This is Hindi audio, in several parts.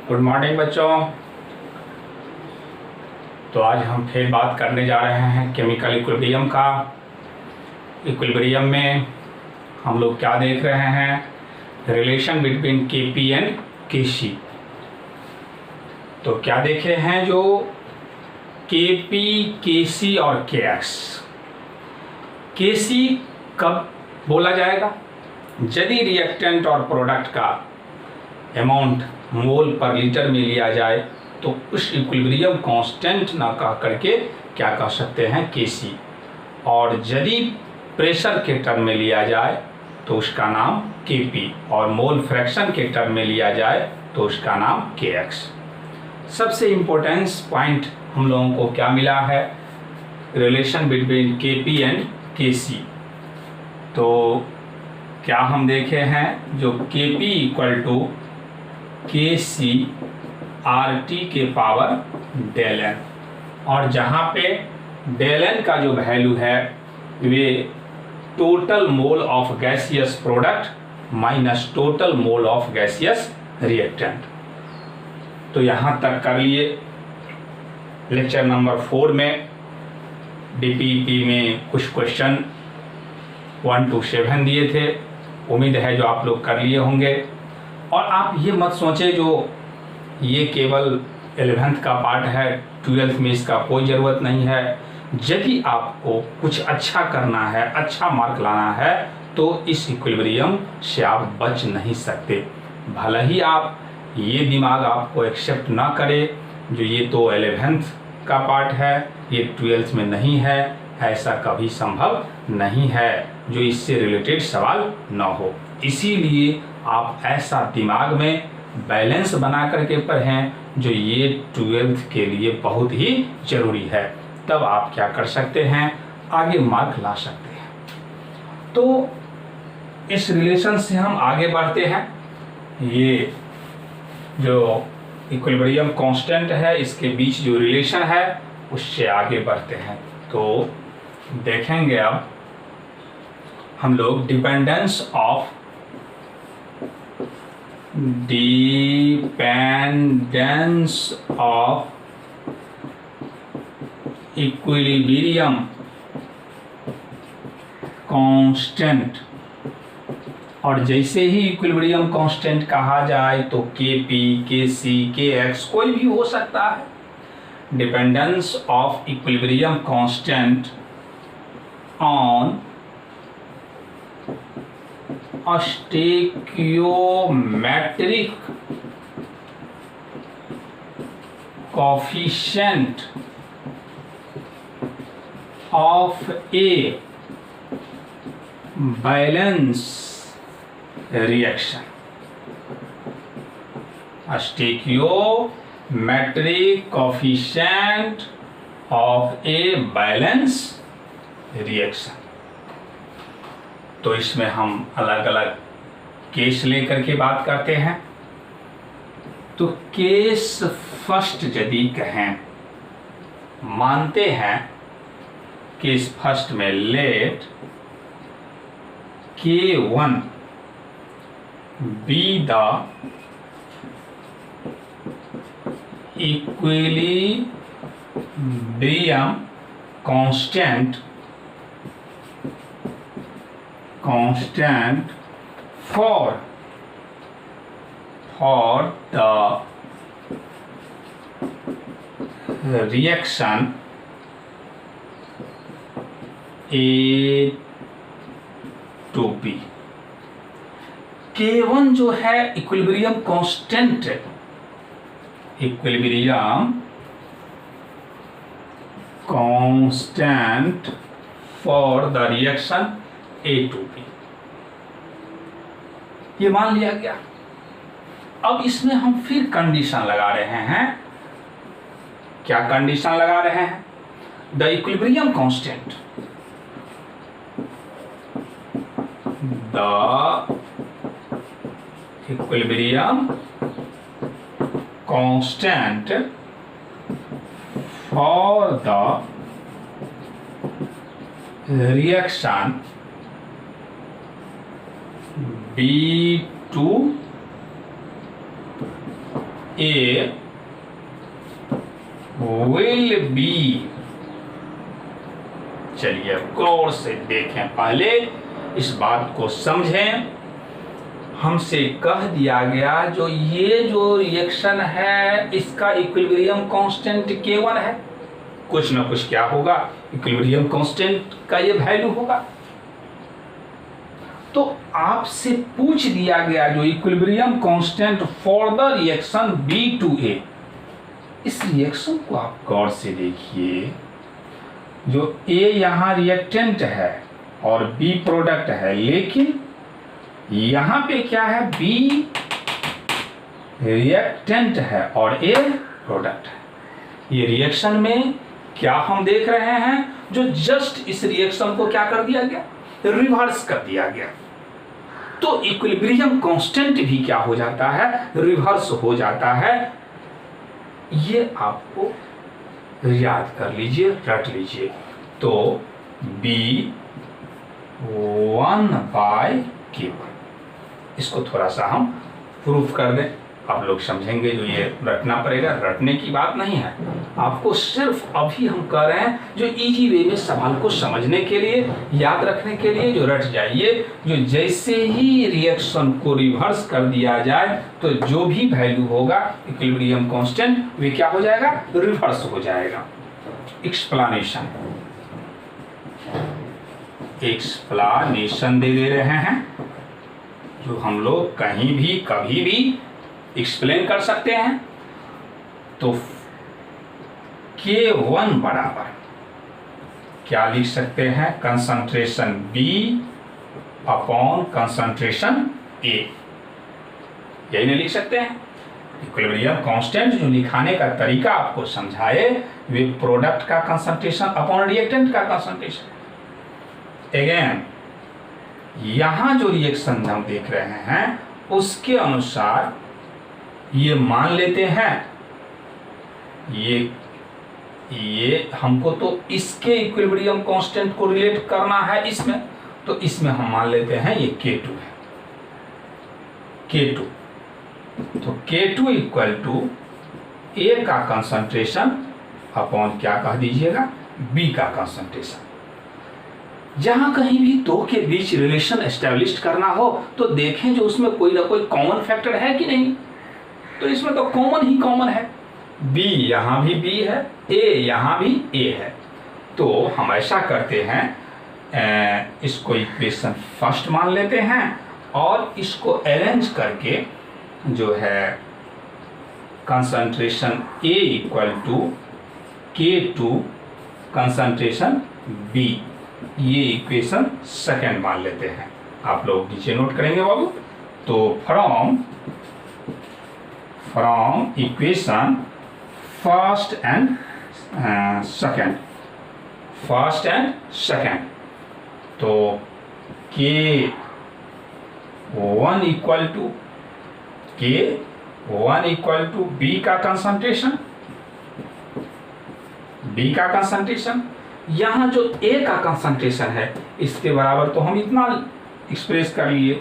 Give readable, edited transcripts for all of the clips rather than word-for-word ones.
गुड मॉर्निंग बच्चों। तो आज हम फिर बात करने जा रहे हैं केमिकल इक्विलिब्रियम का। इक्विलिब्रियम में हम लोग क्या देख रहे हैं? Relation between Kp and Kc। तो क्या देखे हैं? जो Kp, Kc और Kx। Kc कब बोला जाएगा? यदि रिएक्टेंट और प्रोडक्ट का अमाउंट मोल पर लीटर में लिया जाए तो उस इक्विलिब्रियम कांस्टेंट ना कह करके क्या कह सकते हैं? Kc। और यदि प्रेशर के टर्म में लिया जाए तो उसका नाम Kp, और मोल फ्रैक्शन के टर्म में लिया जाए तो उसका नाम Kx। सबसे इम्पोर्टेंस पॉइंट हम लोगों को क्या मिला है? Relation between Kp and Kc। तो क्या हम देखे हैं? जो Kp equal to Kc RT के पावर डेल n, और जहाँ पे डेल n का जो वैल्यू है वे total mole of gaseous product minus total mole of gaseous reactant. तो यहाँ तक कर लिए। लेक्चर नंबर 4 में DPP में कुछ क्वेश्चन 1 to 7 दिए थे। उम्मीद है जो आप लोग कर लिए होंगे। और आप ये मत सोचें जो ये केवल 11th का पार्ट है, 12th में इसका कोई ज़रूरत नहीं है। यदि आपको कुछ अच्छा करना है, अच्छा मार्क लाना है, तो इस इक्विलिब्रियम से आप बच नहीं सकते। भले ही आप ये दिमाग आपको एक्सेप्ट ना करे जो ये तो 11th का पार्ट है, ये 12th में नहीं है, ऐसा कभी संभव नहीं है जो इससे रिलेटेड सवाल ना हो। इसीलिए आप ऐसा दिमाग में बैलेंस बना करके पढ़ें जो ये 12th के लिए बहुत ही ज़रूरी है। तब आप क्या कर सकते हैं? आगे मार्क ला सकते हैं। तो इस रिलेशन से हम आगे बढ़ते हैं। ये जो इक्विलिब्रियम कांस्टेंट है इसके बीच जो रिलेशन है उससे आगे बढ़ते हैं। तो देखेंगे अब हम लोग डिपेंडेंस ऑफ इक्विलिब्रियम कांस्टेंट। और जैसे ही इक्विलिब्रियम कांस्टेंट कहा जाए तो Kp, Kc, Kx कोई भी हो सकता है। Dependence of equilibrium constant on stoichiometric coefficient of a balance reaction. Stoichiometric coefficient of a balance reaction. तो इसमें हम अलग अलग केस लेकर के बात करते हैं। तो केस फर्स्ट यदि कहें, मानते हैं केस फर्स्ट में let K1 be the equilibrium constant for the reaction A to B। K1 जो है equilibrium constant, equilibrium constant for the reaction A to B, ये मान लिया गया। अब इसमें हम फिर कंडीशन लगा रहे हैं। क्या कंडीशन लगा रहे हैं? The equilibrium constant, the equilibrium constant for the reaction B to A will be, चलिए गौर से देखें, पहले इस बात को समझें। हमसे कह दिया गया जो ये जो रिएक्शन है इसका इक्विलिब्रियम कांस्टेंट K1 है, कुछ ना कुछ क्या होगा, इक्विलिब्रियम कांस्टेंट का ये वैल्यू होगा। तो आपसे पूछ दिया गया जो equilibrium constant for the reaction B2A, इस रिएक्शन को आप गौर से देखिए। जो A यहाँ रिएक्टेंट है और B प्रोडक्ट है, लेकिन यहाँ पे क्या है, B रिएक्टेंट है और A प्रोडक्ट है। ये रिएक्शन में क्या हम देख रहे हैं, जो जस्ट इस रिएक्शन को क्या कर दिया गया, रिवर्स कर दिया गया। तो इक्विलिब्रियम कांस्टेंट भी क्या हो जाता है, रिवर्स हो जाता है। ये आपको याद कर लीजिए, रट लीजिए। तो B1/K1, इसको थोड़ा सा हम प्रूफ कर दें, आप लोग समझेंगे। जो ये रटना पड़ेगा, रटने की बात नहीं है, आपको सिर्फ अभी हम कह रहे हैं जो इजी वे में सवाल को समझने के लिए, याद रखने के लिए, जो रट जाइए। जो जैसे ही रिएक्शन को रिवर्स कर दिया जाए तो जो भी वैल्यू होगा इक्विलिब्रियम कांस्टेंट, वे क्या हो जाएगा, रिवर्स हो जाएगा। एक्सप्लेनेशन दे रहे हैं, जो हम लोग कहीं भी कभी भी एक्सप्लेन कर सकते हैं। तो K1 बराबर क्या लिख सकते हैं, concentration B upon concentration A, यही नहीं लिख सकते हैं। इक्विलिब्रियम कांस्टेंट जो लिखाने का तरीका आपको समझाए, वे प्रोडक्ट का कंसंट्रेशन अपॉन रिएक्टेंट का कंसंट्रेशन। अगेन यहां जो रिएक्शन हम देख रहे हैं उसके अनुसार ये मान लेते हैं, ये हमको तो इसके इक्विलिब्रियम कांस्टेंट को रिलेट करना है इसमें, तो इसमें हम मान लेते हैं ये K2 है, K2। तो K2 इक्वल टू A का कंसंट्रेशन अपॉन क्या कह दीजिएगा, B का कंसंट्रेशन। जहां कहीं भी दो के बीच रिलेशन एस्टेब्लिश करना हो तो देखें जो उसमें कोई ना कोई कॉमन फैक्टर है कि नहीं। तो इसमें तो कॉमन ही कॉमन है, B यहां भी B है, A यहां भी A है। तो हम ऐसा करते हैं, इसको इक्वेशन फर्स्ट मान लेते हैं और इसको अरेंज करके जो है concentration A equal to K2 concentration B, ये इक्वेशन सेकंड मान लेते हैं। आप लोग नीचे नोट करेंगे बाबू। तो from equation first and second, तो K1 इक्वल टू B का कंसंट्रेशन, यहाँ जो A का कंसंट्रेशन है इसके बराबर तो हम इतना एक्सप्रेस कर लिए।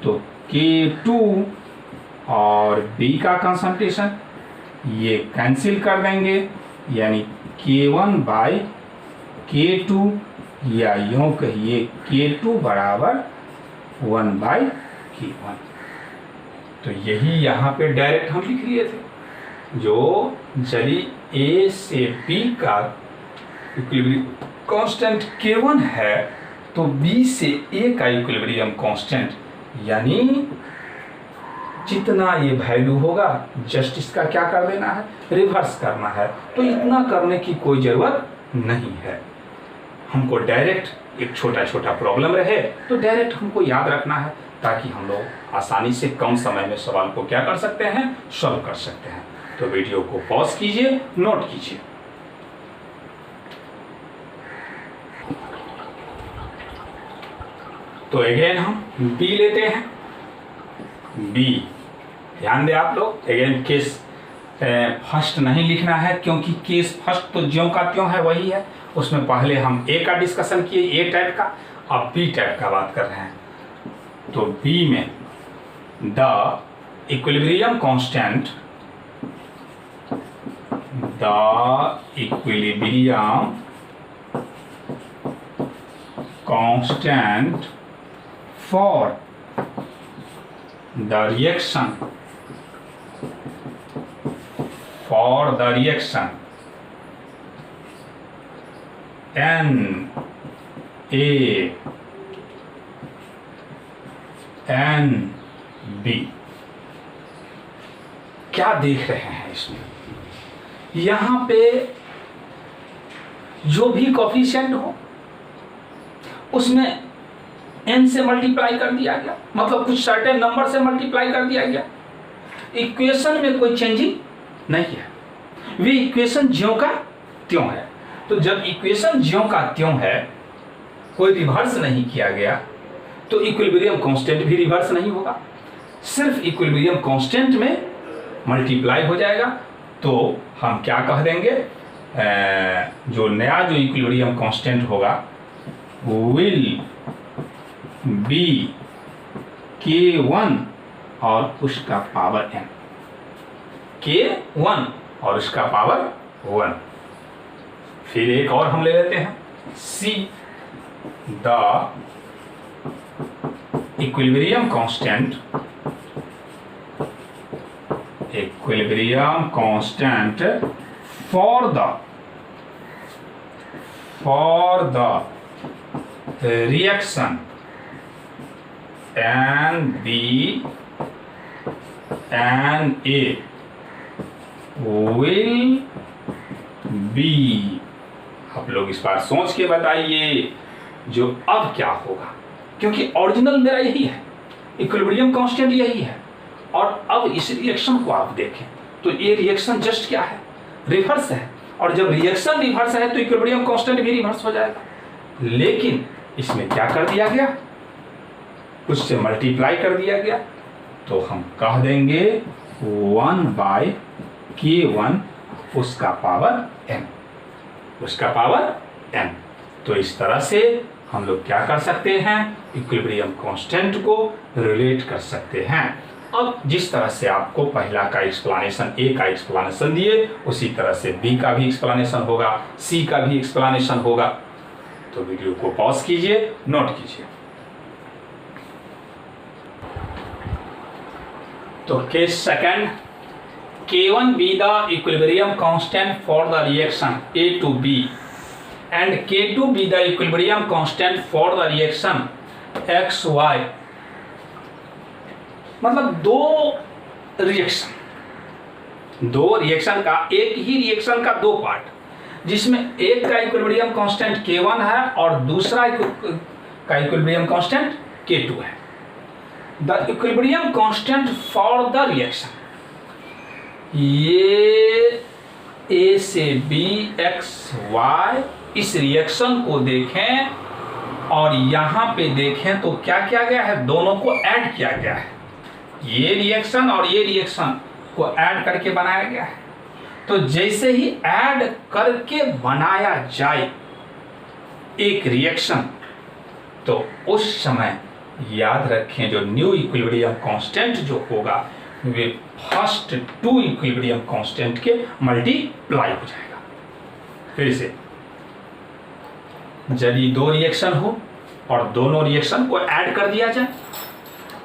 तो K2 और B का कंसंट्रेशन ये कैंसिल कर देंगे, यानी K1/K2, या यूँ कहिए K2 बराबर 1/K1। तो यही यहाँ पे डायरेक्ट हम लिख लिए थे। जो यदि A से B का इक्विलिब्रियम कांस्टेंट K1 है तो B से A का इक्विलिब्रियम कांस्टेंट, यानी जितना ये वैल्यू होगा जस्ट इसका क्या कर देना है, रिवर्स करना है। तो इतना करने की कोई जरूरत नहीं है, हमको डायरेक्ट एक छोटा छोटा प्रॉब्लम रहे तो डायरेक्ट हमको याद रखना है, ताकि हम लोग आसानी से कम समय में सवाल को क्या कर सकते हैं, सॉल्व कर सकते हैं। तो वीडियो को पॉज कीजिए, नोट कीजिए। तो अगेन हम B लेते हैं, B ध्यान दें आप लोग। अगेन केस फर्स्ट नहीं लिखना है, क्योंकि केस फर्स्ट तो ज्यों का त्यों है वही है। उसमें पहले हम A का डिस्कशन किए, A टाइप का, अब B टाइप का बात कर रहे हैं। तो B में the equilibrium constant the equilibrium constant for the reaction N A N B। क्या देख रहे हैं इसमें? यहां पे जो भी कोफिशिएंट हो उसमें n से मल्टीप्लाई कर दिया गया, मतलब कुछ सर्टेन नंबर से मल्टीप्लाई कर दिया गया। इक्वेशन में कोई चेंजिंग नहीं है, वे इक्वेशन ज्यों का त्यों है। तो जब इक्वेशन ज्यों का त्यों है, कोई रिवर्स नहीं किया गया, तो इक्विलिब्रियम कांस्टेंट भी रिवर्स नहीं होगा, सिर्फ इक्विलिब्रियम कांस्टेंट में मल्टीप्लाई हो जाएगा। तो हम क्या कह देंगे, जो नया जो इक्विलिब्रियम कांस्टेंट होगा विल बी K1 और उसका पावर n, K1 और उसका पावर 1। फिर एक और हम ले लेते हैं, C the equilibrium constant for the reaction N B N A will be। आप लोग इस बार सोच के बताइए जो अब क्या होगा, क्योंकि ओरिजिनल मेरा यही है, इक्विलिब्रियम कांस्टेंट यही है। और अब इस रिएक्शन को आप देखें तो ये रिएक्शन जस्ट क्या है, रिवर्स है। और जब रिएक्शन रिवर्स है तो इक्विलिब्रियम कांस्टेंट भी रिवर्स हो जाएगा। लेकिन इसमें क्या कर दिया गया, कुछ से मल्टीप्लाई कर दिया गया, तो हम कह देंगे 1/K1 उसका पावर n, उसका पावर n। तो इस तरह से हम लोग क्या कर सकते हैं, इक्विलिब्रियम कांस्टेंट को रिलेट कर सकते हैं। अब जिस तरह से आपको पहला का एक्सप्लेनेशन, ए का एक्सप्लेनेशन दिए, उसी तरह से बी का भी एक्सप्लेनेशन होगा, सी का भी एक्सप्लेनेशन होगा। तो वीडियो को पॉज कीजिए, नोट कीजिए। तो case second, K1 be the equilibrium constant for the reaction A to B and K2 be the equilibrium constant for the reaction XY। मतलब दो रिएक्शन का, एक ही रिएक्शन का दो पार्ट, जिसमें एक का इक्विलिब्रियम कांस्टेंट K1 है और दूसरा का इक्विलिब्रियम कांस्टेंट K2 है। The equilibrium constant for the reaction, ये A से B XY, इस रिएक्शन को देखें और यहाँ पे देखें तो क्या किया गया है, दोनों को ऐड किया गया है। ये रिएक्शन और ये रिएक्शन को ऐड करके बनाया गया है। तो जैसे ही ऐड करके बनाया जाए एक रिएक्शन, तो उस समय याद रखें जो न्यू इक्विलिब्रियम कांस्टेंट जो होगा वे फर्स्ट टू इक्विलिब्रियम कांस्टेंट के मल्टीप्लाई हो जाएगा। फिर से, यदि दो रिएक्शन हो और दोनों रिएक्शन को ऐड कर दिया जाए,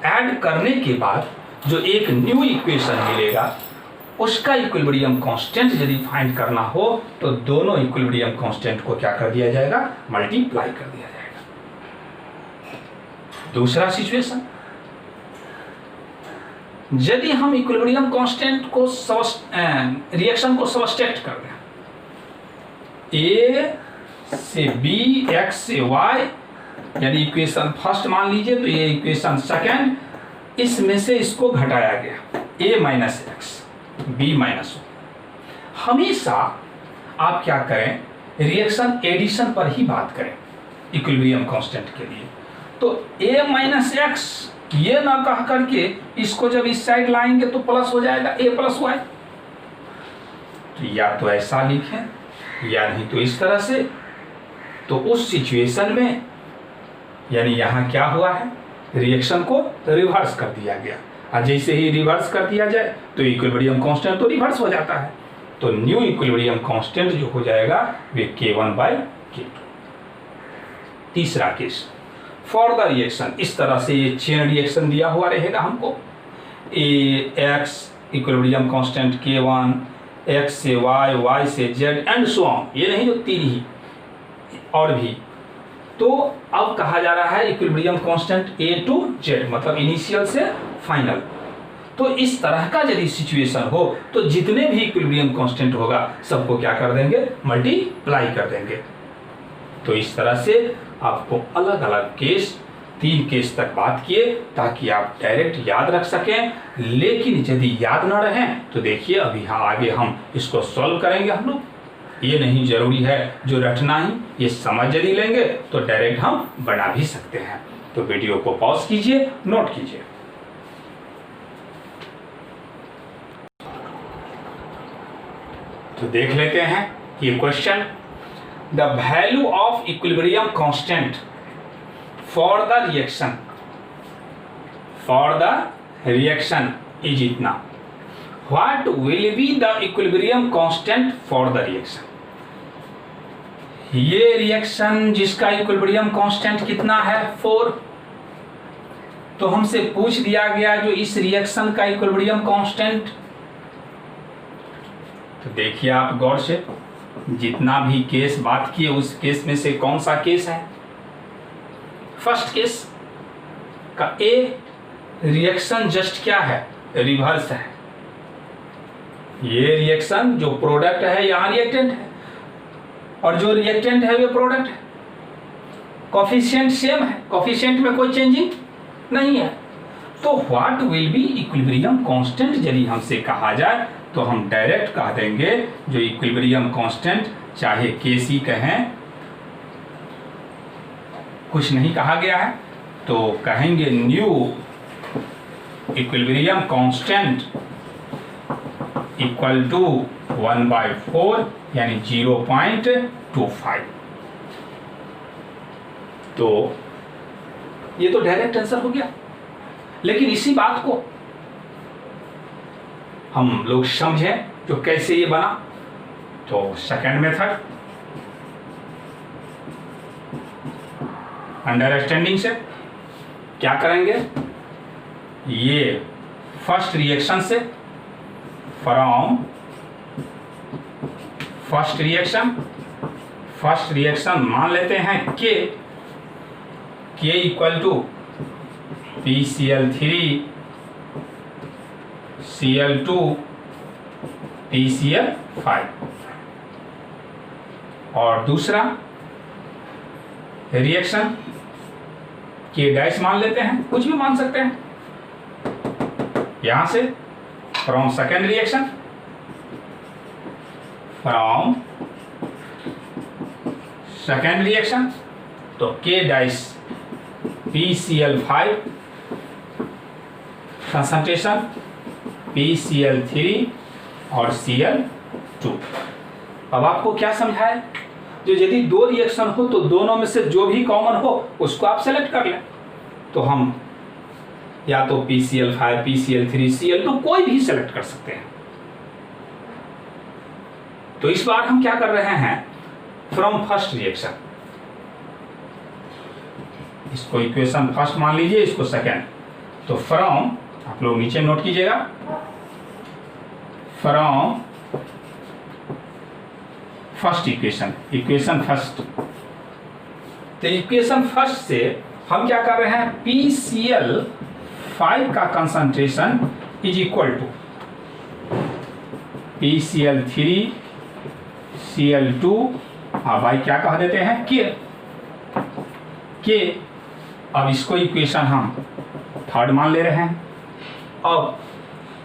ऐड करने के बाद जो एक न्यू इक्वेशन मिलेगा, उसका इक्विलिब्रियम कांस्टेंट यदि फाइंड करना हो तो दोनों इक्विलिब्रियम कांस्टेंट को क्या कर दिया जाएगा, मल्टीप्लाई कर दिया जाएगा। दूसरा सिचुएशन, यदि हम इक्विलिब्रियम कांस्टेंट को रिएक्शन को सबस्ट्रैक्ट कर दें, ए से बी, एक्स से वाई, यानी इक्वेशन फर्स्ट मान लीजिए तो ये इक्वेशन सेकंड, इसमें से इसको घटाया गया a minus X, B minus O. हमेशा आप क्या करें, रिएक्शन एडिशन पर ही बात करें इक्विलिब्रियम कांस्टेंट के लिए। तो a माइनस एक्स ये ना कह करके इसको जब इस साइड लाएंगे तो प्लस हो जाएगा a प्लस वाई। तो या तो ऐसा लिखें या नहीं तो इस तरह से। तो उस सिचुएशन में यानी यहाँ क्या हुआ है, रिएक्शन को रिवर्स कर दिया गया। और जैसे ही रिवर्स कर दिया जाए तो इक्विलिब्रियम कांस्टेंट तो रिवर्स हो जाता है। तो न्यू इक्विलिब्रियम कांस्टेंट जो हो जाएगा वे K1/K2। तीसरा केस फॉर द रिएक्शन, इस तरह से ये चेन रिएक्शन दिया हुआ रहेगा हमको। X equilibrium constant K1, X से Y, Y से Z एंड सो ऑन, ये नहीं जो तीन ही और भी। तो अब कहा जा रहा है equilibrium constant A to Z, मतलब इनिशियल से फाइनल। तो इस तरह का यदि सिचुएशन हो तो जितने भी इक्विलिब्रियम कांस्टेंट होगा सबको क्या कर देंगे, मल्टीप्लाई कर देंगे। तो इस तरह से आपको अलग अलग केस, 3 केस तक बात किए ताकि आप डायरेक्ट याद रख सकें। लेकिन यदि याद न रहें तो देखिए अभी आगे हम इसको सॉल्व करेंगे हम लोग। ये नहीं जरूरी है जो रटना ही, ये समझ यदि लेंगे तो डायरेक्ट हम बना भी सकते हैं। तो वीडियो को पॉज कीजिए, नोट कीजिए। तो देख लेते हैं ये question. The value of equilibrium constant for the reaction is इतना। What will be the equilibrium constant for the reaction. ये रिएक्शन जिसका इक्विलिब्रियम कांस्टेंट कितना है 4, तो हमसे पूछ दिया गया जो इस रिएक्शन का इक्विलिब्रियम कांस्टेंट। तो देखिए आप गौर से, जितना भी केस बात किए उस केस में से कौन सा केस है। फर्स्ट केस का ए रिएक्शन जस्ट क्या है, रिवर्स है। ये रिएक्शन जो प्रोडक्ट है यहाँ रिएक्टेंट है और जो रिएक्टेंट है वो प्रोडक्ट है। कोफिशिएंट सेम है, कोफिशिएंट में कोई चेंजिंग नहीं है। तो what will B equilibrium constant यदि हमसे कहा जाए तो हम डायरेक्ट कह देंगे जो इक्विलिब्रियम कांस्टेंट, चाहे केसी कहें, कुछ नहीं कहा गया है तो कहेंगे new equilibrium constant equal to 1/4 यानी 0.25। तो ये तो डायरेक्ट आंसर हो गया। लेकिन इसी बात को हम लोग समझें जो कैसे ये बना। तो सेकंड मेथड अंडरस्टैंडिंग से क्या करेंगे, ये फर्स्ट रिएक्शन से फ्रॉम फर्स्ट रिएक्शन मान लेते हैं के equal to PCl3 Cl2 PCl5 और दूसरा रिएक्शन के डैश मान लेते हैं, कुछ भी मान सकते हैं। यहां से फ्रॉम सेकेंड रिएक्शन तो के डैश PCl5 कंसंट्रेशन PCl3 और Cl2। अब आपको क्या समझाए, जो यदि 2 रिएक्शन हो तो दोनों में से जो भी कॉमन हो उसको आप सेलेक्ट कर लें। तो हम या तो PCl5 PCl3 Cl2 कोई भी सेलेक्ट कर सकते हैं। तो इस बार हम क्या कर रहे हैं, फ्रॉम फर्स्ट रिएक्शन, इसको इक्वेशन फर्स्ट मान लीजिए, इसको सेकेंड। तो फ्रॉम, आप लोग नीचे नोट कीजिएगा, फ्रॉम फर्स्ट इक्वेशन फर्स्ट। तो इक्वेशन फर्स्ट से हम क्या कर रहे हैं, PCl5 का concentration is equal to PCl3 Cl2 भाई क्या कह देते हैं के। अब इसको इक्वेशन हम थर्ड मान ले रहे हैं। अब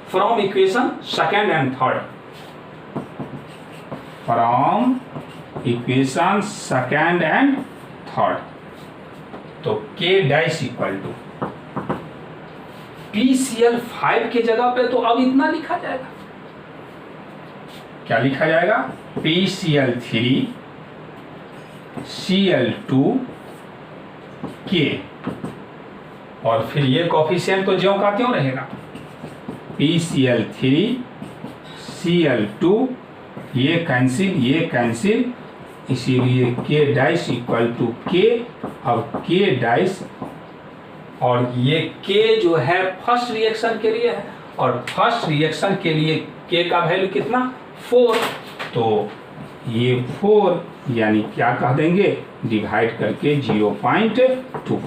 from equation second and third, from equation second and third, तो के डैश इक्वल टू PCl5 के जगह पे तो अब इतना लिखा जाएगा, क्या लिखा जाएगा, PCl3 Cl2 के, और फिर ये कोफिशिएंट तो ज्यों का त्यों रहेगा, PCl3 Cl2 ये कैंसिल, इसीलिए के डाइस इक्वल टू के। अब के डाइस, और ये के जो है फर्स्ट रिएक्शन के लिए है, और फर्स्ट रिएक्शन के लिए के का वैल्यू कितना 4, तो ये 4 यानी क्या कह देंगे, डिवाइड करके 0.25।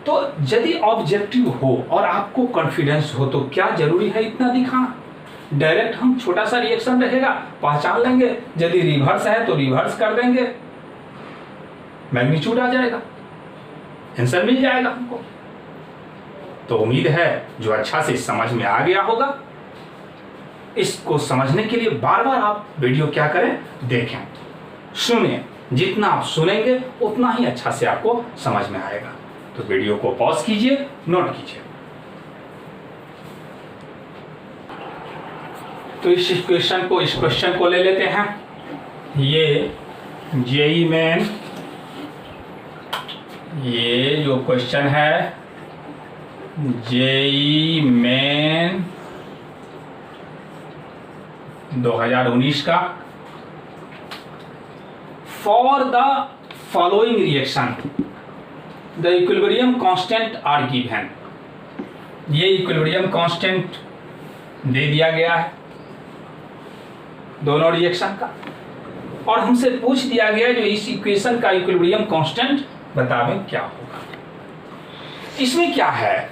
तो यदि ऑब्जेक्टिव हो और आपको कॉन्फिडेंस हो तो क्या जरूरी है इतना दिखाना। डायरेक्ट हम छोटा सा रिएक्शन रहेगा पहचान लेंगे, यदि रिवर्स है तो रिवर्स कर देंगे, मैग्नीट्यूड आ जाएगा, आंसर मिल जाएगा हमको। तो उम्मीद है जो अच्छा से समझ में आ गया होगा। इसको समझने के लिए बार बार आप वीडियो क्या करें, देखें, सुनें। जितना आप सुनेंगे उतना ही अच्छा से आपको समझ में आएगा। तो वीडियो को पॉज कीजिए, नोट कीजिए। तो इस क्वेश्चन को ले लेते हैं। ये जेईई मेन, ये जो क्वेश्चन है जेईई मेन 2019 का। For the following reaction the equilibrium constant are given. ये इक्विलिब्रियम कांस्टेंट दे दिया गया है दोनों रिएक्शन का, और हमसे पूछ दिया गया जो इस इक्वेशन का इक्विलिब्रियम कांस्टेंट बतावें क्या होगा। इसमें क्या है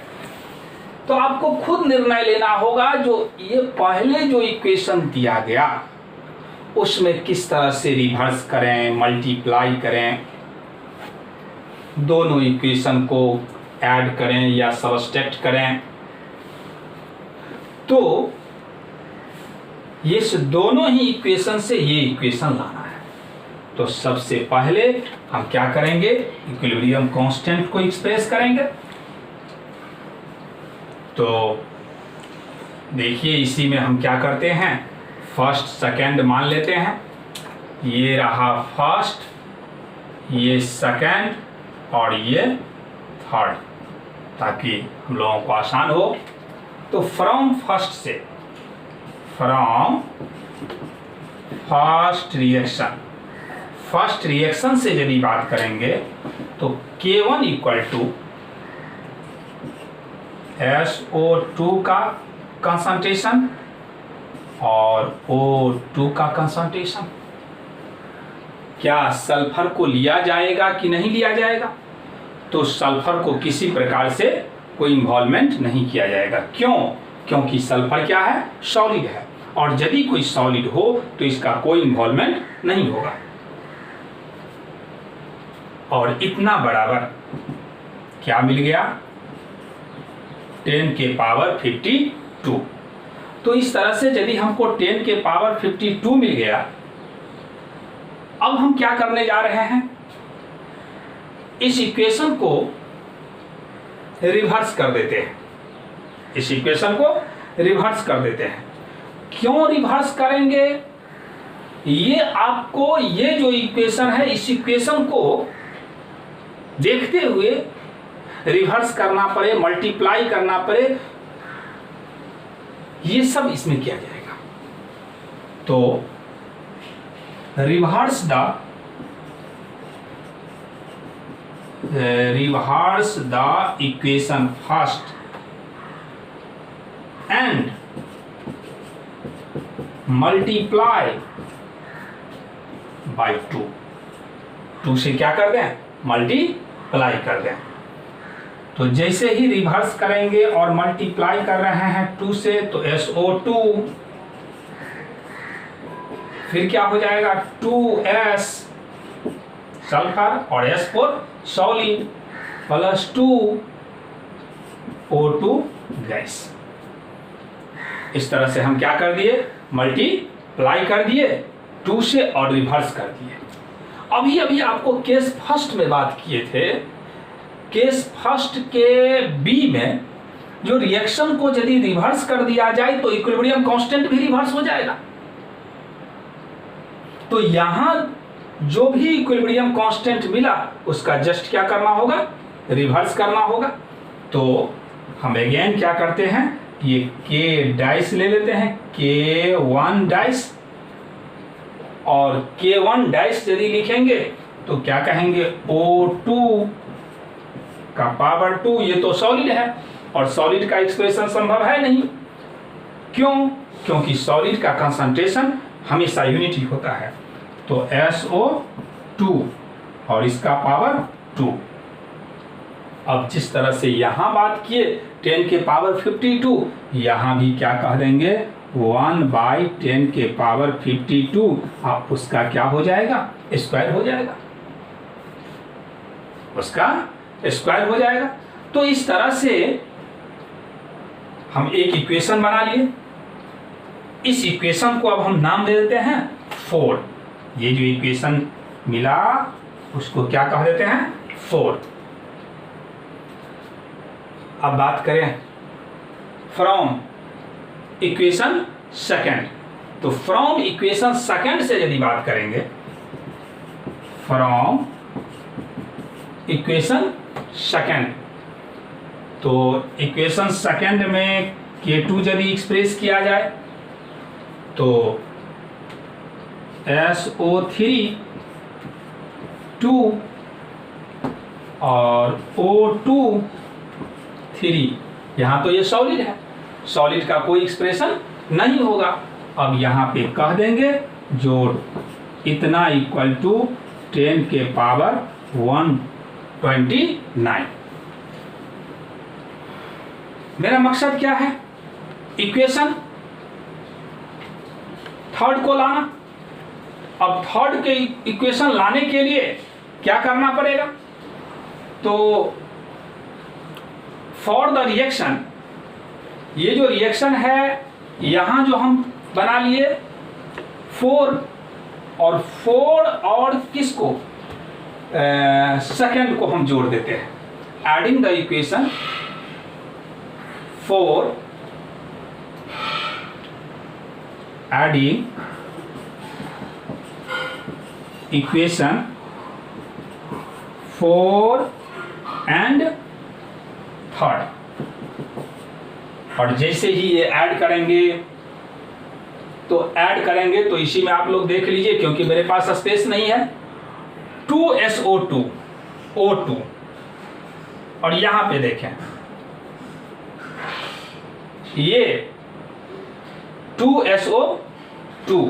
तो आपको खुद निर्णय लेना होगा। जो ये पहले जो इक्वेशन दिया गया उसमें किस तरह से रिवर्स करें, मल्टीप्लाई करें, दोनों इक्वेशन को ऐड करें या सबट्रैक्ट करें। तो ये दोनों ही इक्वेशन से ये इक्वेशन लाना है। तो सबसे पहले हम क्या करेंगे, इक्विलिब्रियम कांस्टेंट को एक्सप्रेस करेंगे। तो देखिए इसी में हम क्या करते हैं, फर्स्ट सेकंड मान लेते हैं। ये रहा फर्स्ट, ये सेकंड और ये थर्ड, ताकि हम लोगों को आसान हो। तो फ्रॉम फर्स्ट रिएक्शन से यदि बात करेंगे तो K1 इक्वल टू SO2 का कंसंट्रेशन और O2 का कंसंट्रेशन। क्या सल्फर को लिया जाएगा कि नहीं लिया जाएगा, तो सल्फर को किसी प्रकार से कोई इन्वॉल्वमेंट नहीं किया जाएगा। क्यों? क्योंकि सल्फर क्या है, सॉलिड है, और यदि कोई सॉलिड हो तो इसका कोई इन्वॉल्वमेंट नहीं होगा। और इतना बराबर क्या मिल गया, 10 के पावर 52। तो इस तरह से यदि हमको 10 के पावर 52 मिल गया, अब हम क्या करने जा रहे हैं, इस इक्वेशन को रिवर्स कर देते हैं। इस इक्वेशन को रिवर्स कर देते हैं। क्यों रिवर्स करेंगे, ये आपको ये जो इक्वेशन है इस इक्वेशन को देखते हुए रिवर्स करना पड़े, मल्टीप्लाई करना पड़े, ये सब इसमें किया जाएगा। तो reverse the equation first and multiply by 2 से क्या कर दें, मल्टीप्लाई कर दें। तो जैसे ही रिवर्स करेंगे और मल्टीप्लाई कर रहे हैं 2 से, तो SO2 फिर क्या हो जाएगा 2S सल्फर और S4 solid plus 2O2 gas. इस तरह से हम क्या कर दिए, मल्टीप्लाई कर दिए 2 से और रिवर्स कर दिए। अभी आपको केस फर्स्ट में बात किए थे, केस फर्स्ट के बी में जो रिएक्शन को यदि रिवर्स कर दिया जाए तो इक्विलिब्रियम कांस्टेंट भी रिवर्स हो जाएगा। तो यहां जो भी इक्विलिब्रियम कांस्टेंट मिला उसका जस्ट क्या करना होगा, रिवर्स करना होगा। तो हम अगेन क्या करते हैं, ये K डाइस ले लेते हैं, K1 डाइस और K1 डैश यदि लिखेंगे तो क्या कहेंगे, O2 का पावर 2। ये तो सॉलिड है और सॉलिड का एक्सप्रेशन संभव है नहीं। क्यों? क्योंकि सॉलिड का कंसंट्रेशन हमेशा यूनिटी होता है। तो SO2 और इसका पावर 2। अब जिस तरह से यहाँ बात किए 10 के पावर 52, यहाँ भी क्या कह देंगे, 1/10 के पावर 52। अब उसका क्या हो जाएगा, स्क्वायर हो जाएगा, उसका स्क्वायर हो जाएगा। तो इस तरह से हम एक इक्वेशन बना लिए। इस इक्वेशन को अब हम नाम दे देते हैं 4। ये जो इक्वेशन मिला उसको क्या कह देते हैं, 4। अब बात करें फ्रॉम इक्वेशन सेकंड, तो फ्रॉम इक्वेशन सेकंड से यदि बात करेंगे, फ्रॉम इक्वेशन सेकंड, तो इक्वेशन सेकंड में K2 यदि एक्सप्रेस किया जाए तो SO3 2 और O2 3। यहाँ तो ये सॉलिड है, सॉलिड का कोई एक्सप्रेशन नहीं होगा। अब यहाँ पे कह देंगे जो इतना इक्वल टू 10 के पावर 129। मेरा मकसद क्या है, इक्वेशन थर्ड को लाना। अब थर्ड के इक्वेशन लाने के लिए क्या करना पड़ेगा, तो फॉर द रिएक्शन, ये जो रिएक्शन है यहाँ जो हम बना लिए 4 और किसको, सेकंड को हम जोड़ देते हैं। Adding the equation 4, adding equation 4 and third. और जैसे ही ये ऐड करेंगे तो इसी में आप लोग देख लीजिए, क्योंकि मेरे पास स्पेस नहीं है, 2SO2 O2। और यहां पे देखें ये 2SO2,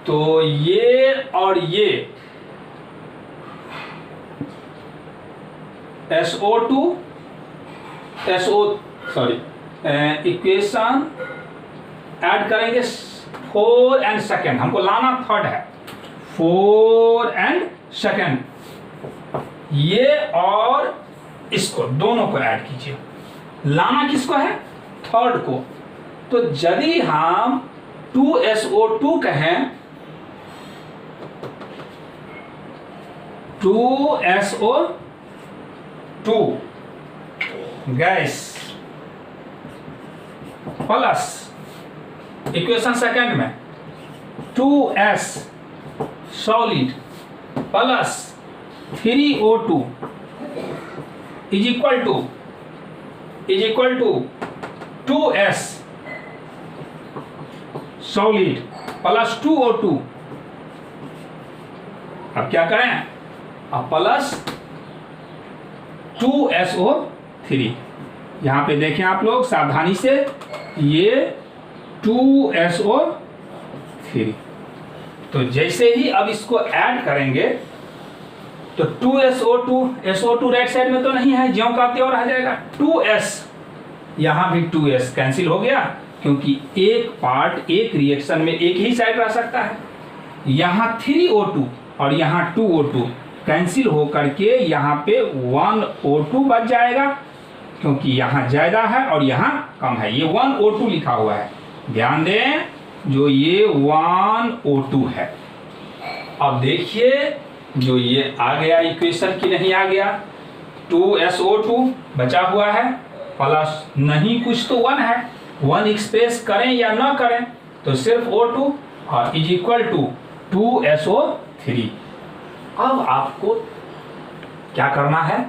तो ये और ये इक्वेशन ऐड करेंगे 4 एंड सेकंड, हमको लाना थर्ड है, 4 एंड सेकंड, ये और इसको दोनों को ऐड कीजिए। लाना किसको है, थर्ड को। तो यदि हम 2SO2 कहें, 2SO2 gas plus equation second में 2S solid plus 3O2 is equal to 2S solid plus 2O2। अब क्या करें, अब प्लस 2SO3। यहां पे देखें आप लोग सावधानी से, ये 2SO3। तो जैसे ही अब इसको ऐड करेंगे तो 2SO2 राइट साइड में तो नहीं है, ज्यों का त्यों रह जाएगा। 2S, यहां भी 2S कैंसिल हो गया, क्योंकि एक पार्ट एक रिएक्शन में एक ही साइड रह सकता है। यहां 3O2 और यहां 2O2 कैंसिल हो करके यहाँ पे 1O2 बच जाएगा, क्योंकि यहाँ ज्यादा है और यहाँ कम है। ये 1O2 लिखा हुआ है, ध्यान दें, जो ये 1O2 है। अब देखिए जो ये आ गया इक्वेशन की नहीं आ गया, 2SO2 बचा हुआ है, प्लस नहीं कुछ तो 1 है, 1 एक्सप्रेस करें या ना करें तो सिर्फ O2 और इज इक्वल टू 2SO3। अब आपको क्या करना है,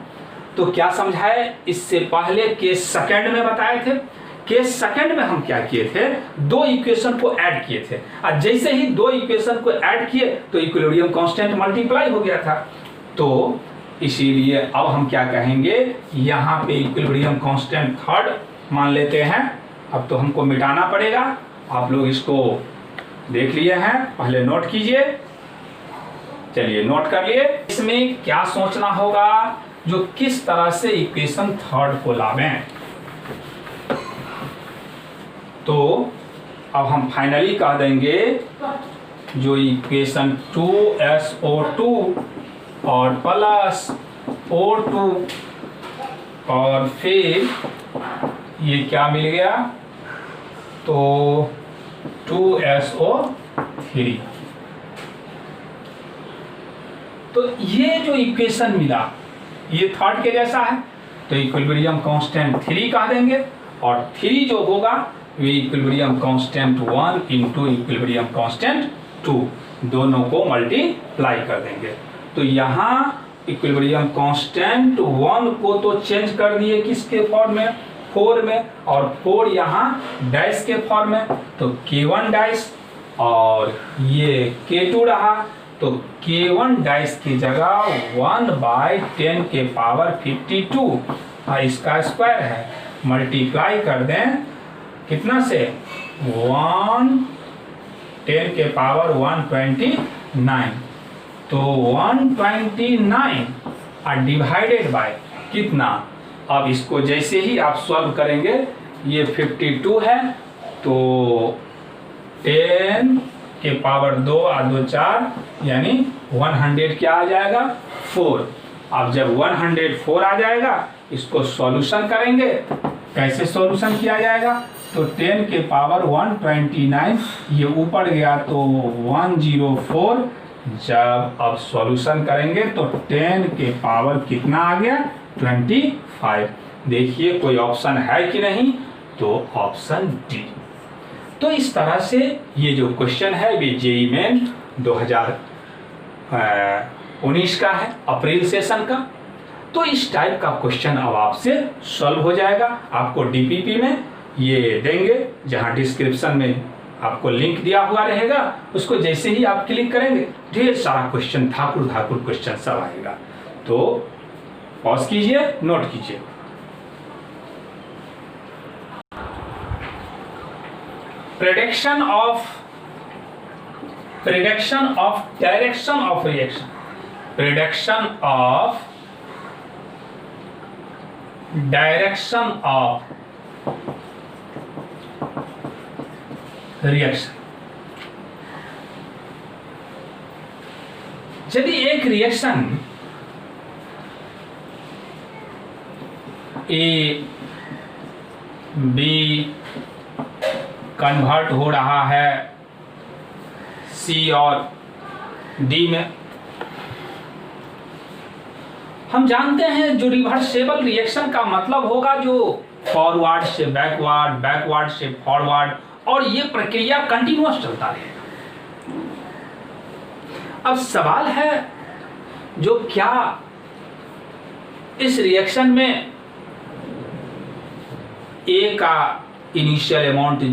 तो क्या समझाए, इससे पहले के सेकंड में बताए थे केस सेकंड में हम क्या किए थे, दो इक्वेशन को ऐड किए थे, और जैसे ही दो इक्वेशन को ऐड किए तो इक्विलिब्रियम कांस्टेंट मल्टीप्लाई हो गया था। तो इसीलिए अब हम क्या कहेंगे, यहाँ पे इक्विलिब्रियम कांस्टेंट थर्ड मान लेते हैं। अब तो हमको मिटाना पड़ेगा, आप लोग इसको देख लिए हैं, पहले नोट कीजिए। चलिए नोट कर लिए। इसमें क्या सोचना होगा, जो किस तरह से इक्वेशन थर्ड को लावें। तो अब हम फाइनली कह देंगे जो इक्वेशन 2SO2 और प्लस O2 और फिर ये क्या मिल गया, तो 2SO3। तो ये जो इक्वेशन मिला ये थर्ड के जैसा है, तो इक्विलिब्रियम कांस्टेंट 3 कह देंगे, और 3 जो होगा वे equilibrium constant 1 into equilibrium constant 2, दोनों को मल्टीप्लाई कर देंगे। तो यहाँ इक्विलिब्रियम कांस्टेंट 1 को तो चेंज कर दिए किसके फॉर्म में, 4 में, और 4 यहाँ डैश के फॉर्म में, तो K1 डैश, और ये K2 रहा, तो K1 डैश की जगह 1/10 के पावर 52 इसका स्क्वायर है, मल्टीप्लाई कर दें कितना से, 1/10 के पावर 129, तो 129 और डिवाइडेड बाय कितना। अब इसको जैसे ही आप सॉल्व करेंगे, ये 52 है, तो 10 के पावर 2 और 2 4, यानी 100 क्या आ जाएगा, 4। अब जब 104 आ जाएगा, इसको सॉल्यूशन करेंगे। कैसे सॉल्यूशन किया जाएगा, तो 10 के पावर 129, ये ऊपर गया तो 104। जब अब सॉल्यूशन करेंगे तो 10 के पावर कितना आ गया, 25। देखिए कोई ऑप्शन है कि नहीं, तो ऑप्शन डी। तो इस तरह से ये जो क्वेश्चन है वे जेईई मेन 2019 का है, अप्रैल सेशन का। तो इस टाइप का क्वेश्चन अब आपसे सॉल्व हो जाएगा। आपको डीपीपी में ये देंगे, जहां डिस्क्रिप्शन में आपको लिंक दिया हुआ रहेगा, उसको जैसे ही आप क्लिक करेंगे ढेर सारा क्वेश्चन, धाकुर धाकुर क्वेश्चन सब आएगा। तो पॉज कीजिए, नोट कीजिए। Prediction of direction of reaction, prediction of direction of reaction. यदि एक रिएक्शन ए बी कन्वर्ट हो रहा है सी और डी में, हम जानते हैं जो रिवर्सेबल रिएक्शन का मतलब होगा जो फॉरवर्ड से बैकवर्ड, बैकवर्ड से फॉरवर्ड, और ये प्रक्रिया कंटिन्यूअस चलता रहेगा। अब सवाल है जो क्या इस रिएक्शन में ए का इनिशियल अमाउंट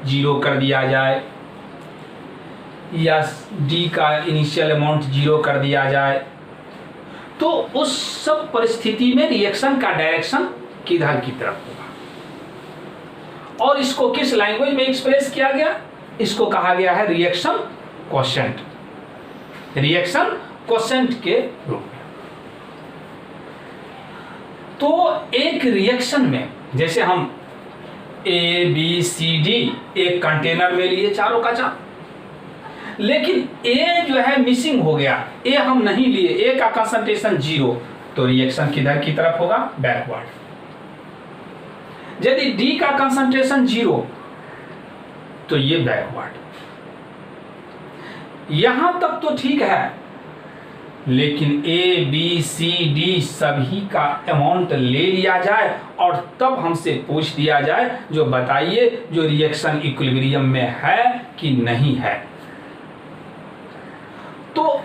0 कर दिया जाए या डी का इनिशियल अमाउंट 0 कर दिया जाए, तो उस सब परिस्थिति में रिएक्शन का डायरेक्शन किधर की तरफ होगा। और इसको किस लैंग्वेज में एक्सप्रेस किया गया, इसको कहा गया है रिएक्शन क्वोशेंट, रिएक्शन क्वोशेंट के रूप में। तो एक रिएक्शन में जैसे हम ए बी सी डी एक कंटेनर में लिए चारों का चार, लेकिन ए जो है मिसिंग हो गया, ए हम नहीं लिए, ए का कंसंट्रेशन 0, तो रिएक्शन किधर की तरफ होगा, बैकवर्ड। यदि डी का कंसंट्रेशन 0, तो ये बैकवर्ड। यहां तक तो ठीक है, लेकिन ए बी सी डी सभी का अमाउंट ले लिया जाए और तब हमसे पूछ दिया जाए जो बताइए जो रिएक्शन इक्विलिब्रियम में है कि नहीं है, तो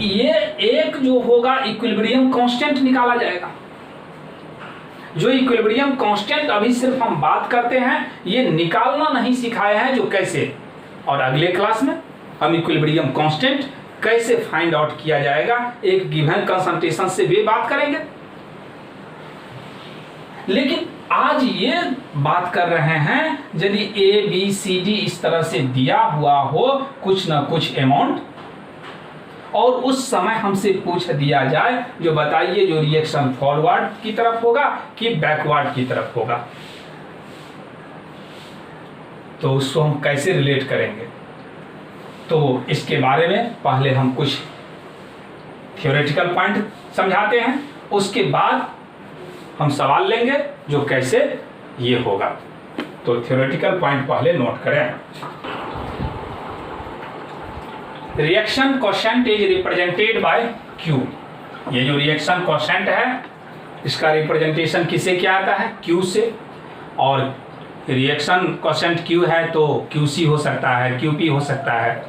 ये एक जो होगा इक्विलिब्रियम कांस्टेंट निकाला जाएगा। जो इक्विलिब्रियम कांस्टेंट अभी सिर्फ हम बात करते हैं, ये निकालना नहीं सिखाए हैं जो कैसे, और अगले क्लास में हम इक्विलिब्रियम कांस्टेंट कैसे फाइंड आउट किया जाएगा एक गिवन कंसंट्रेशन से भी बात करेंगे। लेकिन आज ये बात कर रहे हैं यदि ए बी सी डी इस तरह से दिया हुआ हो कुछ ना कुछ अमाउंट, और उस समय हमसे पूछ दिया जाए जो बताइए जो रिएक्शन फॉरवर्ड की तरफ होगा कि बैकवर्ड की तरफ होगा, तो उसको हम कैसे रिलेट करेंगे। तो इसके बारे में पहले हम कुछ थ्योरेटिकल पॉइंट समझाते हैं, उसके बाद हम सवाल लेंगे जो कैसे ये होगा। तो थ्योरेटिकल पॉइंट पहले नोट करें। Reaction quotient is represented by Q। ये जो रिएक्शन कोशेंट है इसका रिप्रेजेंटेशन किसे क्या आता है, Q से, और रिएक्शन कोशेंट Q है तो QC हो सकता है, QP हो सकता है।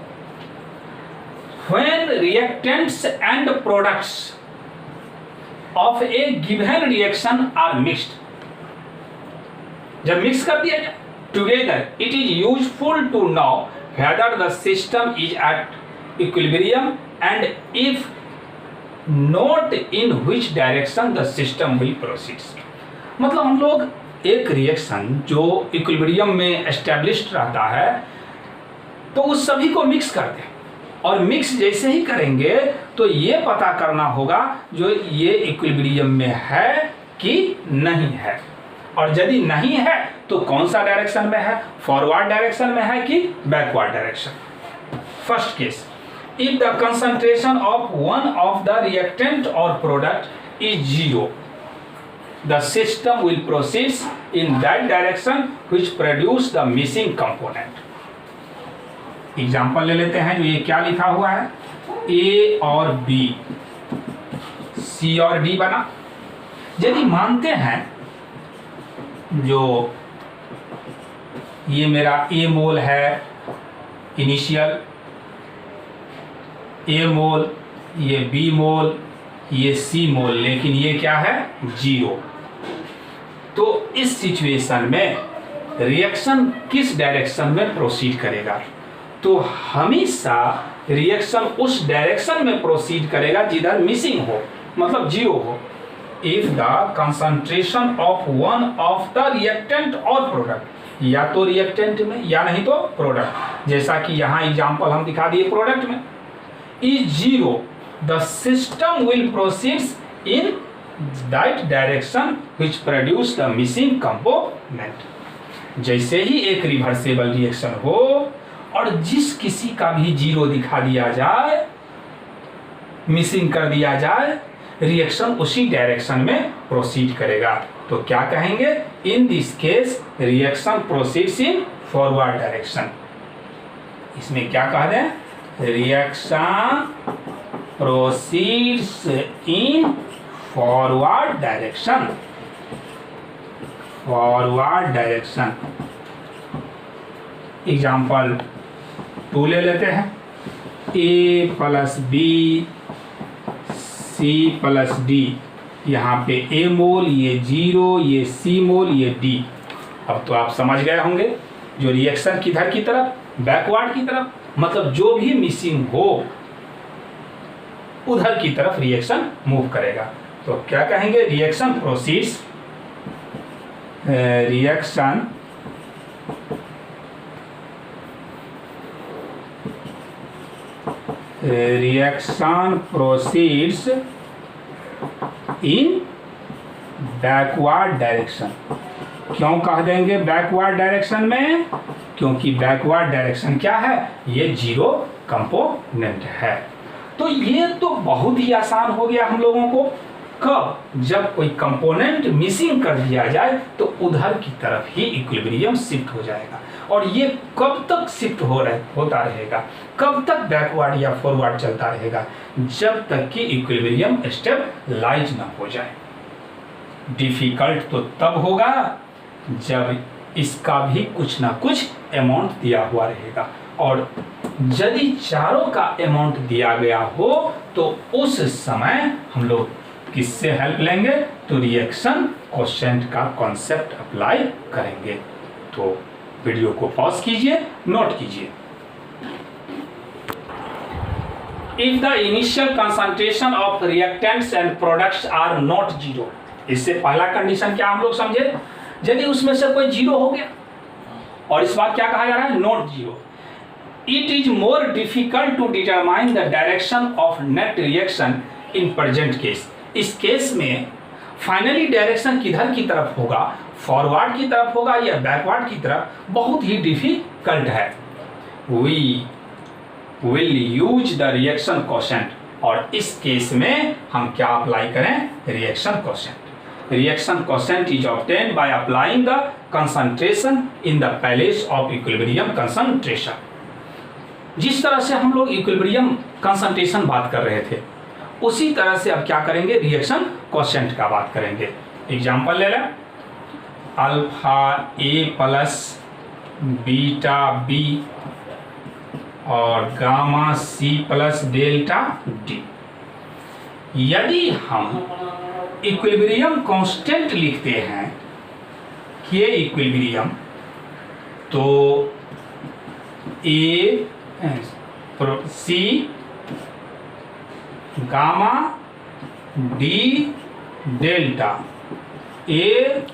When reactants and products of a given reaction are mixed, जब मिक्स कर दिया जाए together, it is useful to know whether the system is at equilibrium and if not in which direction the system will proceed। मतलब हम लोग एक रिएक्शन जो इक्विलिब्रियम में एस्टेब्लिश्ड रहता है तो उस सभी को मिक्स करते हैं, और मिक्स जैसे ही करेंगे तो ये पता करना होगा जो ये इक्विलिब्रियम में है कि नहीं है, और यदि नहीं है तो कौन सा डायरेक्शन में है, फॉरवर्ड डायरेक्शन में है कि backward direction. First case, if the concentration of one of the reactant or product is 0, the system will proceed in that direction which produce the missing component। Example ले लेते हैं, जो ये क्या लिखा हुआ है, A और B, C और D बना। यदि मानते हैं जो ये मेरा A मोल है इनिशियल, A मोल, ये B मोल, ये C मोल, लेकिन ये क्या है 0, तो इस सिचुएशन में रिएक्शन किस डायरेक्शन में प्रोसीड करेगा, तो हमेशा रिएक्शन उस डायरेक्शन में प्रोसीड करेगा जिधर मिसिंग हो, मतलब 0 हो। If the concentration of one of the reactant और प्रोडक्ट, या तो रिएक्टेंट में या नहीं तो प्रोडक्ट, जैसा कि यहाँ एग्जांपल हम दिखा दिए प्रोडक्ट में, is 0, the system will proceed in that direction which produce the missing component। जैसे ही एक रिवर्सेबल रिएक्शन हो और जिस किसी का भी 0 दिखा दिया जाए, मिसिंग कर दिया जाए, रिएक्शन उसी डायरेक्शन में प्रोसीड करेगा। तो क्या कहेंगे, in this case reaction proceeds in forward direction. इसमें क्या कह दें, reaction proceeds in forward direction, forward direction. Example 2 ले लेते हैं, A plus B C plus D, यहाँ पे A मोल, ये 0, ये C मोल, ये D। अब तो आप समझ गए होंगे जो रिएक्शन किधर की तरफ, बैकवर्ड की तरफ, मतलब जो भी मिसिंग हो उधर की तरफ रिएक्शन मूव करेगा। तो क्या कहेंगे, रिएक्शन प्रोसीड्स, रिएक्शन प्रोसीड्स इन बैकवर्ड डायरेक्शन। क्यों कह देंगे बैकवर्ड डायरेक्शन में, क्योंकि बैकवर्ड डायरेक्शन क्या है, ये 0 कंपोनेंट है। तो ये तो बहुत ही आसान हो गया हम लोगों को। कब, जब कोई कंपोनेंट मिसिंग कर दिया जाए तो उधर की तरफ ही इक्विलिब्रियम शिफ्ट हो जाएगा। और ये कब तक शिफ्ट होता रहेगा, कब तक बैकवर्ड या फॉरवर्ड चलता रहेगा, जब तक कि इक्विलिब्रियम स्टेबलाइज ना हो जाए। डिफिकल्ट तो तब होगा जब इसका भी कुछ ना कुछ अमाउंट दिया हुआ रहेगा, और यदि चारों का अमाउंट दिया गया हो तो उस समय हम लोग किससे हेल्प लेंगे, तो रिएक्शन क्वोशेंट का कॉन्सेप्ट अप्लाई करेंगे। तो वीडियो को पॉज कीजिए, नोट कीजिए। If the initial concentration of reactants and products are not zero, इससे पहला कंडीशन क्या हम लोग समझे, यदि उसमें से कोई जीरो हो गया, और इस बार क्या कहा जा रहा है, not zero, it is more difficult to determine the direction of net reaction in present case. इस केस में फाइनली डायरेक्शन किधर की तरफ होगा, फॉरवर्ड की तरफ होगा या बैकवर्ड की तरफ, बहुत ही डिफिकल्ट है। We will use the reaction quotient, और इस केस में हम क्या अप्लाई करें, reaction quotient. Reaction quotient is obtained by applying the concentration in the place of equilibrium concentration. जिस तरह से हम लोग इक्विलिब्रियम कंसंट्रेशन बात कर रहे थे, उसी तरह से अब क्या करेंगे, रिएक्शन क्वोशेंट का बात करेंगे। एग्जांपल ले लें, alpha A plus beta B और gamma C plus delta D. यदि हम इक्विलिब्रियम कांस्टेंट लिखते हैं, के इक्विलिब्रियम, तो A C gamma D delta, A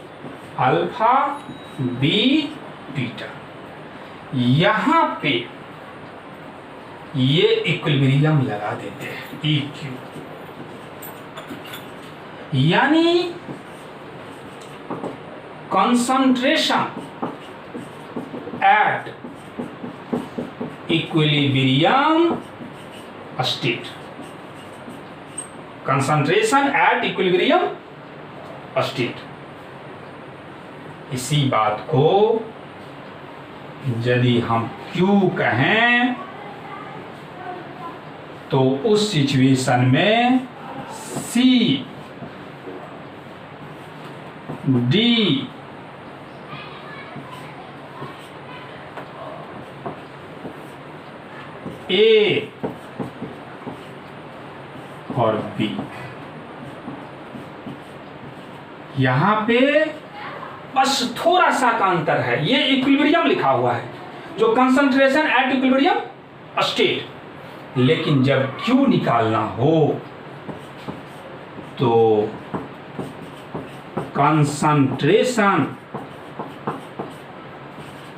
alpha B beta, यहाँ पे ये इक्विलिब्रियम लगा देते हैं EQ, यानी concentration at equilibrium state, concentration at equilibrium state. इसी बात को यदि हम Q कहें, तो उस सिचुएशन में C D A और B, यहां पे बस थोड़ा सा का अंतर है। ये इक्विलिब्रियम लिखा हुआ है, जो कंसंट्रेशन एट इक्विलिब्रियम स्टेट, लेकिन जब Q निकालना हो तो कंसंट्रेशन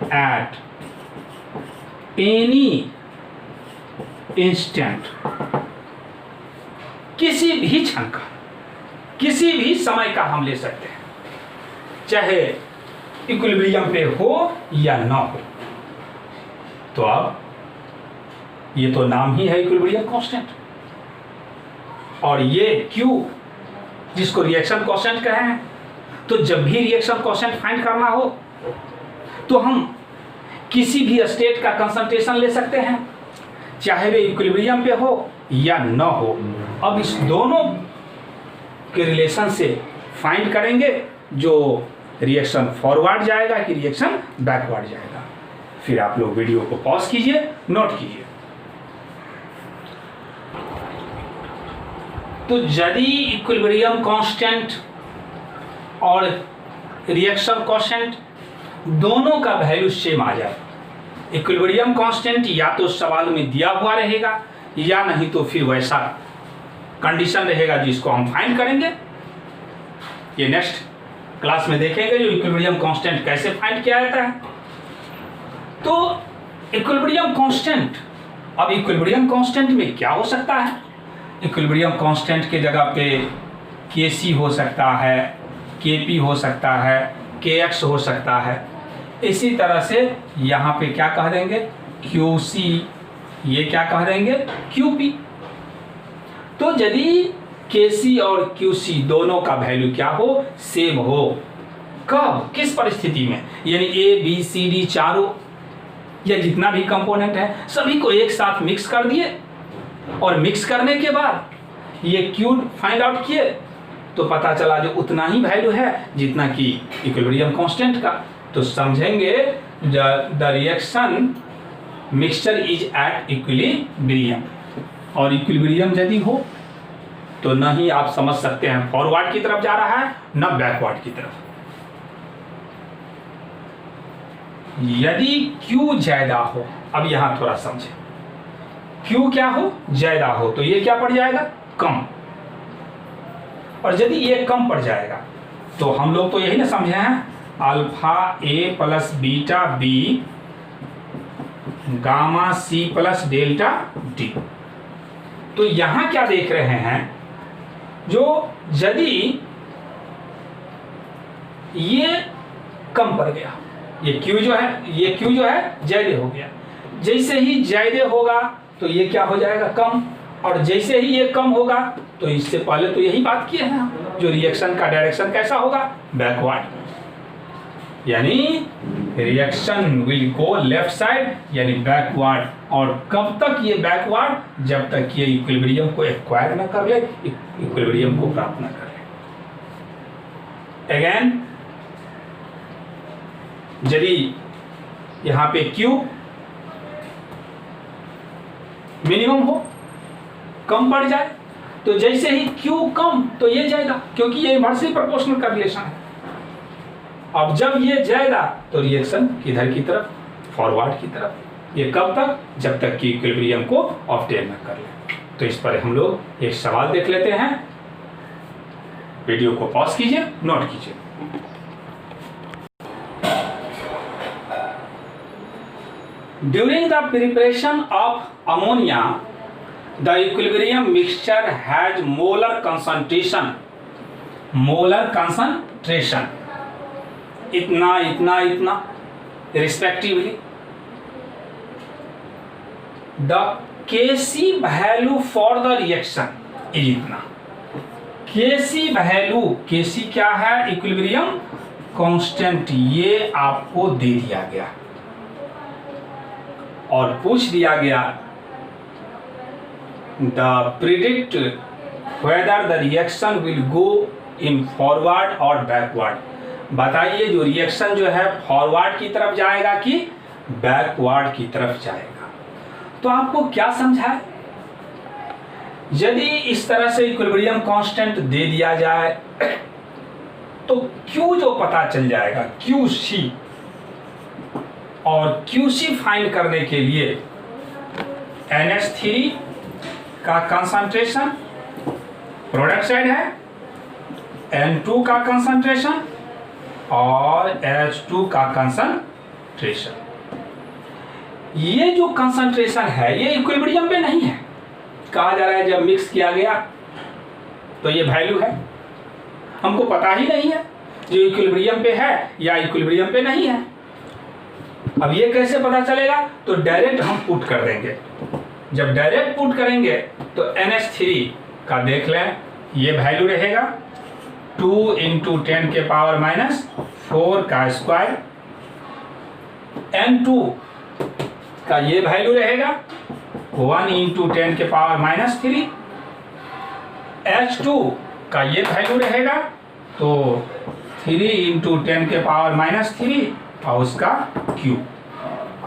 एट एनी इंस्टेंट, किसी भी क्षण का, किसी भी समय का हम ले सकते हैं, चाहे इक्विलिब्रियम पे हो या ना हो। तो अब ये तो नाम ही है इक्विलिब्रियम कांस्टेंट, और ये Q जिसको रिएक्शन क्वोशेंट कहे हैं, तो जब भी रिएक्शन क्वोशेंट फाइंड करना हो तो हम किसी भी स्टेट का कंसंट्रेशन ले सकते हैं, चाहे वे इक्विलिब्रियम पे हो या न हो। अब इस दोनों के रिलेशन से फाइंड करेंगे जो रिएक्शन फॉरवर्ड जाएगा कि रिएक्शन बैकवर्ड जाएगा। फिर आप लोग वीडियो को पॉज कीजिए, नोट कीजिए। तो यदि इक्विलिब्रियम कांस्टेंट और रिएक्शन क्वोशेंट दोनों का वैल्यू सेम आ जाए, इक्विलिब्रियम कांस्टेंट या तो सवाल में दिया हुआ रहेगा या नहीं तो फिर वैसा कंडीशन रहेगा जिसको हम फाइंड करेंगे। ये नेक्स्ट क्लास में देखेंगे जो इक्विलिब्रियम कांस्टेंट कैसे फाइंड किया जाता है। तो इक्विलिब्रियम कांस्टेंट, अब इक्विलिब्रियम कांस्टेंट में क्या हो सकता है, इक्विलिब्रियम कांस्टेंट के जगह पे Kc हो सकता है, Kp हो सकता है, Kx हो सकता है। इसी तरह से यहाँ पे क्या कह देंगे, Qc, ये क्या कह देंगे, Qp। तो यदि Kc और Qc दोनों का वैल्यू क्या हो, सेम हो, कब, किस परिस्थिति में, यानी A B C D चारों या जितना भी कंपोनेंट है सभी को एक साथ मिक्स कर दिए, और मिक्स करने के बाद ये Q फाइंड आउट किए, तो पता चला जो उतना ही वैल्यू है जितना कि इक्विलिब्रियम कांस्टेंट का। तो समझेंगे the reaction mixture is at equilibrium, और इक्विलिब्रियम यदि हो तो न ही आप समझ सकते हैं फॉरवर्ड की तरफ जा रहा है न बैकवर्ड की तरफ। यदि Q ज्यादा हो, अब यहां थोड़ा समझे, Q क्या हो, ज्यादा हो, तो ये क्या पड़ जाएगा, कम। और यदि ये कम पड़ जाएगा तो हम लोग तो यही ना समझे हैं, alpha A plus beta B gamma C plus delta D. तो यहां क्या देख रहे हैं, जो यदि ये कम पड़ गया, ये Q जो है ज्यादा हो गया, जैसे ही ज्यादा होगा तो ये क्या हो जाएगा, कम, और जैसे ही ये कम होगा तो इससे पहले तो यही बात किए हैं हम, जो रिएक्शन का डायरेक्शन कैसा होगा, बैकवर्ड, यानी reaction will go left side यानी बैकवर्ड। और कब तक ये बैकवर्ड, जब तक ये इक्विलिब्रियम को एक्वायर न कर ले, इक्विलिब्रियम को प्राप्त न कर ले। अगेन, यदि यहां पे Q मिनिमम हो, कम पड़ जाए, तो जैसे ही Q कम तो ये ज्यादा, क्योंकि ये इनवर्सली प्रोपोर्शनल का रिलेशन है। अब जब ये ज्यादा तो रिएक्शन किधर की तरफ, फॉरवर्ड की तरफ। ये कब तक, जब तक कि इक्विलिब्रियम को ऑब्टेन न कर ले। तो इस पर हम लोग एक सवाल देख लेते हैं, वीडियो को पॉज कीजिए, नोट कीजिए। During the preparation of ammonia, the equilibrium mixture has molar concentration इतना इतना इतना respectively. The Kc value for the reaction is इतना। Kc value, Kc क्या है, इक्विलिब्रियम कांस्टेंट, ये आपको दे दिया गया और पूछ दिया गया the predict whether the reaction will go in forward और बैकवर्ड। बताइए जो रिएक्शन जो है फॉरवर्ड की तरफ जाएगा कि बैकवर्ड की तरफ जाएगा। तो आपको क्या समझाए, यदि इस तरह से इक्विलिब्रियम कांस्टेंट दे दिया जाए तो Q जो पता चल जाएगा, QC, और QC फाइंड करने के लिए NH3 का कंसंट्रेशन प्रोडक्ट साइड है, N2 का कंसंट्रेशन और H2 का कंसंट्रेशन। ये जो कंसंट्रेशन है ये इक्विलिब्रियम पे नहीं है, कहा जा रहा है जब मिक्स किया गया तो ये वैल्यू है, हमको पता ही नहीं है जो इक्विलिब्रियम पे है या इक्विलिब्रियम पे नहीं है। अब ये कैसे पता चलेगा, तो डायरेक्ट हम पुट कर देंगे। जब डायरेक्ट पुट करेंगे तो NH3 का देख लें, ये वैल्यू रहेगा 2 × 10⁻⁻⁴ का स्क्वायर, N2 का ये वैल्यू रहेगा 1 × 10⁻⁻3, H2 का ये वैल्यू रहेगा तो 3 × 10⁻³ और उसका Q।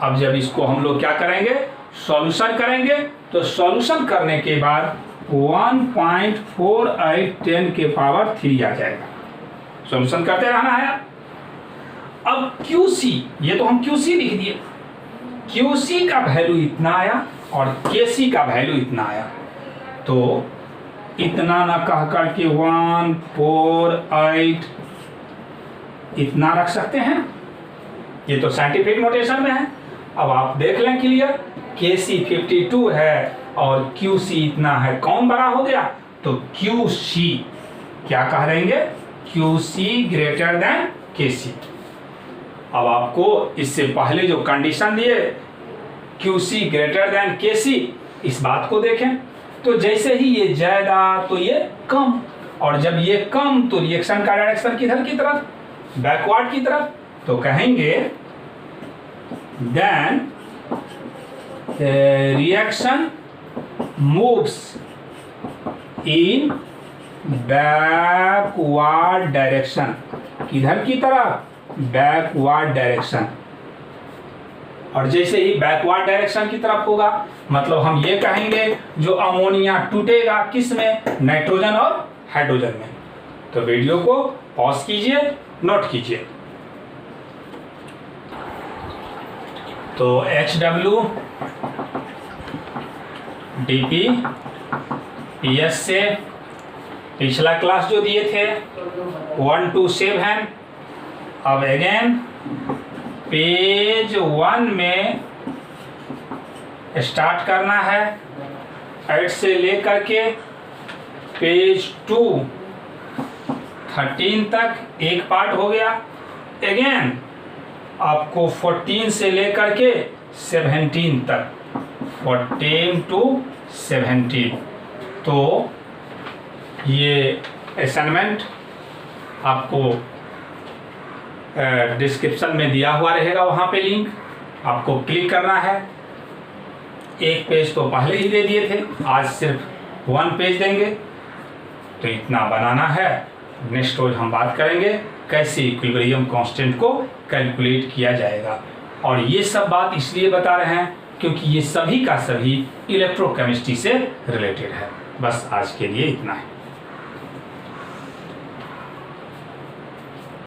अब जब इसको हम लोग क्या करेंगे, सॉल्यूशन करेंगे, तो सॉल्यूशन करने के बाद 1.4810⁻³ आ जाएगा। सॉल्यूशन करते रहना है। अब QC, ये तो हम QC लिख दिए, QC का वैल्यू इतना आया और KC का वैल्यू इतना आया, तो इतना ना कह कर के 148 इतना रख सकते हैं, ये तो साइंटिफिक नोटेशन में है। अब आप देख लें क्लियर, KC 52 है और QC इतना है, कौन बड़ा हो गया, तो QC क्या कह देंगे, QC ग्रेटर देन KC। अब आपको इससे पहले जो कंडीशन दिए QC ग्रेटर देन KC, इस बात को देखें, तो जैसे ही ये ज्यादा तो ये कम, और जब ये कम तो रिएक्शन का डायरेक्शन किधर की तरफ, बैकवर्ड की तरफ। तो कहेंगे then reaction moves in backward direction, किधर की तरफ, बैकवर्ड डायरेक्शन। और जैसे ही बैकवर्ड डायरेक्शन की तरफ होगा, मतलब हम ये कहेंगे जो अमोनिया टूटेगा किस में, नाइट्रोजन और हाइड्रोजन में। तो वीडियो को पॉज कीजिए, नोट कीजिए। तो HW DP PS से पिछला क्लास जो दिए थे 1 to 7, अब अगेन पेज 1 में स्टार्ट करना है 8 से लेकर के पेज 2 13 तक एक पार्ट हो गया। अगेन आपको 14 से लेकर के 17 तक, 14 to 17। तो ये असाइनमेंट आपको डिस्क्रिप्शन में दिया हुआ रहेगा, वहाँ पे लिंक आपको क्लिक करना है। एक पेज तो पहले ही दे दिए थे, आज सिर्फ 1 पेज देंगे। तो इतना बनाना है। नेक्स्ट रोज हम बात करेंगे कैसे इक्विलिब्रियम कांस्टेंट को कैलकुलेट किया जाएगा। और ये सब बात इसलिए बता रहे हैं क्योंकि ये सभी का सभी इलेक्ट्रोकेमिस्ट्री से रिलेटेड है। बस आज के लिए इतना है।